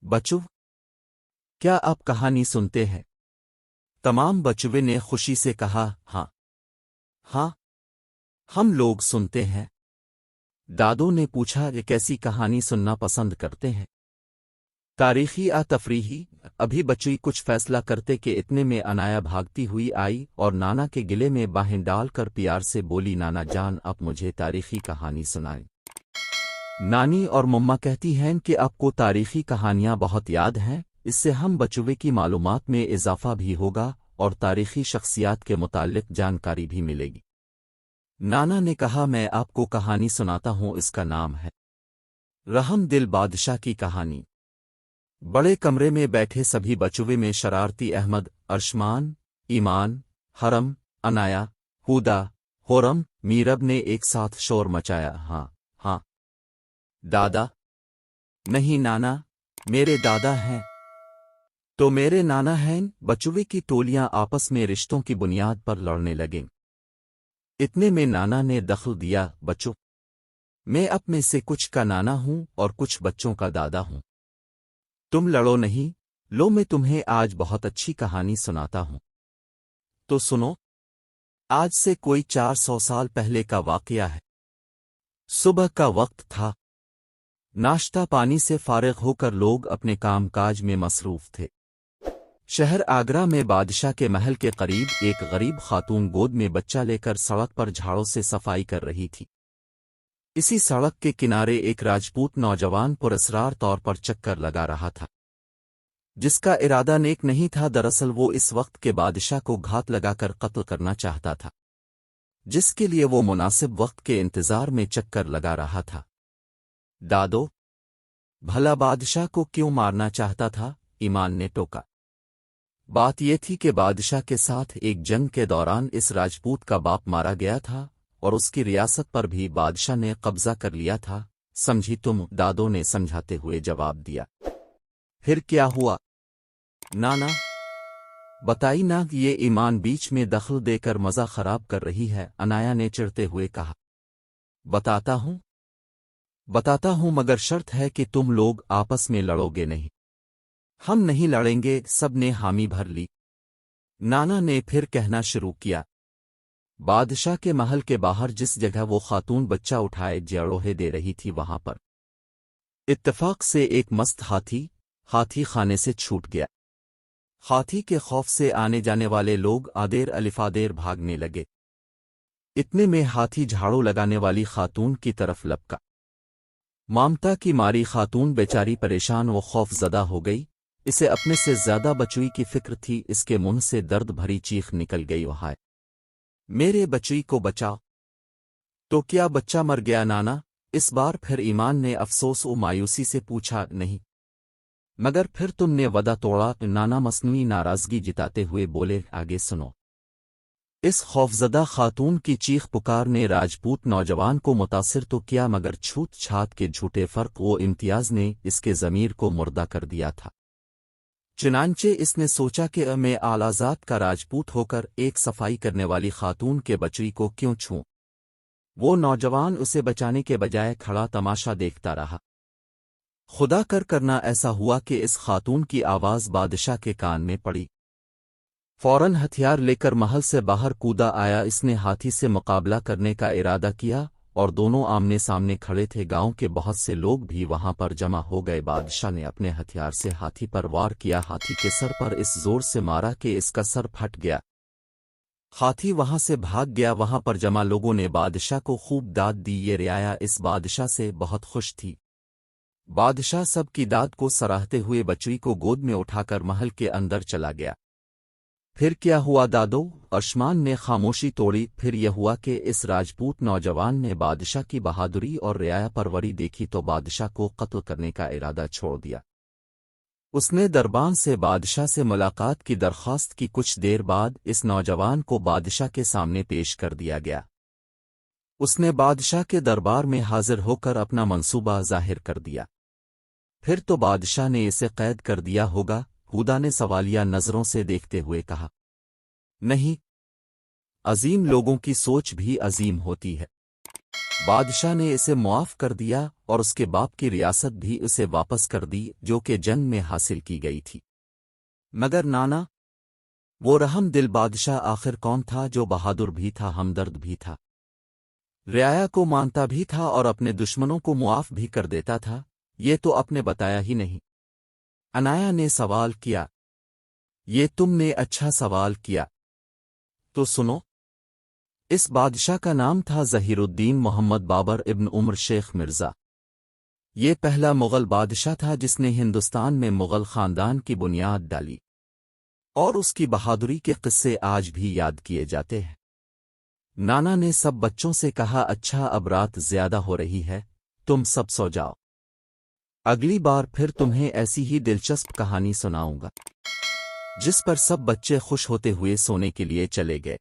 بچو، کیا آپ کہانی سنتے ہیں؟ تمام بچوے نے خوشی سے کہا، ہاں ہاں، ہم لوگ سنتے ہیں۔ دادو نے پوچھا، یہ کیسی کہانی سننا پسند کرتے ہیں؟ تاریخی یا تفریحی؟ ابھی بچی کچھ فیصلہ کرتے کہ اتنے میں انایا بھاگتی ہوئی آئی اور نانا کے گلے میں باہیں ڈال کر پیار سے بولی، نانا جان اب مجھے تاریخی کہانی سنائیں۔ نانی اور مما کہتی ہیں کہ آپ کو تاریخی کہانیاں بہت یاد ہیں، اس سے ہم بچوے کی معلومات میں اضافہ بھی ہوگا اور تاریخی شخصیات کے متعلق جانکاری بھی ملے گی۔ نانا نے کہا، میں آپ کو کہانی سناتا ہوں، اس کا نام ہے رحم دل بادشاہ کی کہانی۔ بڑے کمرے میں بیٹھے سبھی بچوے میں شرارتی احمد، ارشمان، ایمان، حرم، انایا، ہودا، ہورم، میرب نے ایک ساتھ شور مچایا، ہاں ہاں دادا۔ نہیں نانا، میرے دادا ہیں۔ تو میرے نانا ہیں۔ بچوے کی ٹولیاں آپس میں رشتوں کی بنیاد پر لڑنے لگیں۔ اتنے میں نانا نے دخل دیا، بچو، میں اب میں سے کچھ کا نانا ہوں اور کچھ بچوں کا دادا ہوں۔ تم لڑو نہیں، لو میں تمہیں آج بہت اچھی کہانی سناتا ہوں۔ تو سنو۔ آج سے کوئی 400 سال پہلے کا واقعہ ہے۔ صبح کا وقت تھا۔ ناشتہ پانی سے فارغ ہو کر لوگ اپنے کام کاج میں مصروف تھے۔ شہر آگرہ میں بادشاہ کے محل کے قریب ایک غریب خاتون گود میں بچہ لے کر سڑک پر جھاڑوں سے صفائی کر رہی تھی۔ اسی سڑک کے کنارے ایک راجپوت نوجوان پراسرار طور پر چکر لگا رہا تھا، جس کا ارادہ نیک نہیں تھا۔ دراصل وہ اس وقت کے بادشاہ کو گھات لگا کر قتل کرنا چاہتا تھا، جس کے لیے وہ مناسب وقت کے انتظار میں چکر لگا رہا تھا۔ دادو، بھلا بادشاہ کو کیوں مارنا چاہتا تھا؟ ایمان نے ٹوکا۔ بات یہ تھی کہ بادشاہ کے ساتھ ایک جنگ کے دوران اس راجپوت کا باپ مارا گیا تھا اور اس کی ریاست پر بھی بادشاہ نے قبضہ کر لیا تھا۔ سمجھی تم؟ دادو نے سمجھاتے ہوئے جواب دیا۔ پھر کیا ہوا نانا؟ بتائی نا۔ یہ ایمان بیچ میں دخل دے کر مزہ خراب کر رہی ہے، انایا نے چڑھتے ہوئے کہا۔ بتاتا ہوں مگر شرط ہے کہ تم لوگ آپس میں لڑو گے نہیں۔ ہم نہیں لڑیں گے، سب نے حامی بھر لی۔ نانا نے پھر کہنا شروع کیا، بادشاہ کے محل کے باہر جس جگہ وہ خاتون بچہ اٹھائے جڑوہے دے رہی تھی، وہاں پر اتفاق سے ایک مست ہاتھی خانے سے چھوٹ گیا۔ ہاتھی کے خوف سے آنے جانے والے لوگ آدیر الفادیر بھاگنے لگے۔ اتنے میں ہاتھی جھاڑو لگانے والی خاتون کی طرف لپکا۔ مامتا کی ماری خاتون بیچاری پریشان و خوف زدہ ہو گئی۔ اسے اپنے سے زیادہ بچوئی کی فکر تھی۔ اس کے منہ سے درد بھری چیخ نکل گئی، ہائے میرے بچوئی کو بچاؤ۔ تو کیا بچہ مر گیا نانا؟ اس بار پھر ایمان نے افسوس و مایوسی سے پوچھا۔ نہیں، مگر پھر تم نے وعدہ توڑا۔ نانا مصنوعی ناراضگی جتاتے ہوئے بولے، آگے سنو۔ اس خوفزدہ خاتون کی چیخ پکار نے راجپوت نوجوان کو متاثر تو کیا، مگر چھوت چھات کے جھوٹے فرق و امتیاز نے اس کے ضمیر کو مردہ کر دیا تھا۔ چنانچہ اس نے سوچا کہ میں اعلی ذات کا راجپوت ہو کر ایک صفائی کرنے والی خاتون کے بچڑی کو کیوں چھوں؟ وہ نوجوان اسے بچانے کے بجائے کھڑا تماشا دیکھتا رہا۔ خدا کرنا ایسا ہوا کہ اس خاتون کی آواز بادشاہ کے کان میں پڑی۔ فوراً ہتھیار لے کر محل سے باہر کودا آیا۔ اس نے ہاتھی سے مقابلہ کرنے کا ارادہ کیا اور دونوں آمنے سامنے کھڑے تھے۔ گاؤں کے بہت سے لوگ بھی وہاں پر جمع ہو گئے۔ بادشاہ نے اپنے ہتھیار سے ہاتھی پر وار کیا، ہاتھی کے سر پر اس زور سے مارا کہ اس کا سر پھٹ گیا۔ ہاتھی وہاں سے بھاگ گیا۔ وہاں پر جمع لوگوں نے بادشاہ کو خوب داد دی۔ یہ رعایا اس بادشاہ سے بہت خوش تھی۔ بادشاہ سب کی داد کو سراہتے ہوئے بچڑی کو گود میں اٹھا کر محل کے اندر چلا گیا۔ پھر کیا ہوا دادو؟ ارشمان نے خاموشی توڑی۔ پھر یہ ہوا کہ اس راجپوت نوجوان نے بادشاہ کی بہادری اور رعایا پروری دیکھی تو بادشاہ کو قتل کرنے کا ارادہ چھوڑ دیا۔ اس نے دربان سے بادشاہ سے ملاقات کی درخواست کی۔ کچھ دیر بعد اس نوجوان کو بادشاہ کے سامنے پیش کر دیا گیا۔ اس نے بادشاہ کے دربار میں حاضر ہو کر اپنا منصوبہ ظاہر کر دیا۔ پھر تو بادشاہ نے اسے قید کر دیا ہوگا؟ ہودا نے سوالیہ نظروں سے دیکھتے ہوئے کہا۔ نہیں، عظیم لوگوں کی سوچ بھی عظیم ہوتی ہے۔ بادشاہ نے اسے معاف کر دیا اور اس کے باپ کی ریاست بھی اسے واپس کر دی جو کہ جنگ میں حاصل کی گئی تھی۔ مگر نانا، وہ رحم دل بادشاہ آخر کون تھا جو بہادر بھی تھا، ہمدرد بھی تھا، رعایا کو مانتا بھی تھا اور اپنے دشمنوں کو معاف بھی کر دیتا تھا؟ یہ تو آپ نے بتایا ہی نہیں۔ انایا نے سوال کیا۔ یہ تم نے اچھا سوال کیا، تو سنو۔ اس بادشاہ کا نام تھا ظہیر الدین محمد بابر ابن عمر شیخ مرزا۔ یہ پہلا مغل بادشاہ تھا جس نے ہندوستان میں مغل خاندان کی بنیاد ڈالی، اور اس کی بہادری کے قصے آج بھی یاد کیے جاتے ہیں۔ نانا نے سب بچوں سے کہا، اچھا اب رات زیادہ ہو رہی ہے، تم سب سو جاؤ، اگلی بار پھر تمہیں ایسی ہی دلچسپ کہانی سناؤں گا۔ جس پر سب بچے خوش ہوتے ہوئے سونے کے لیے چلے گئے۔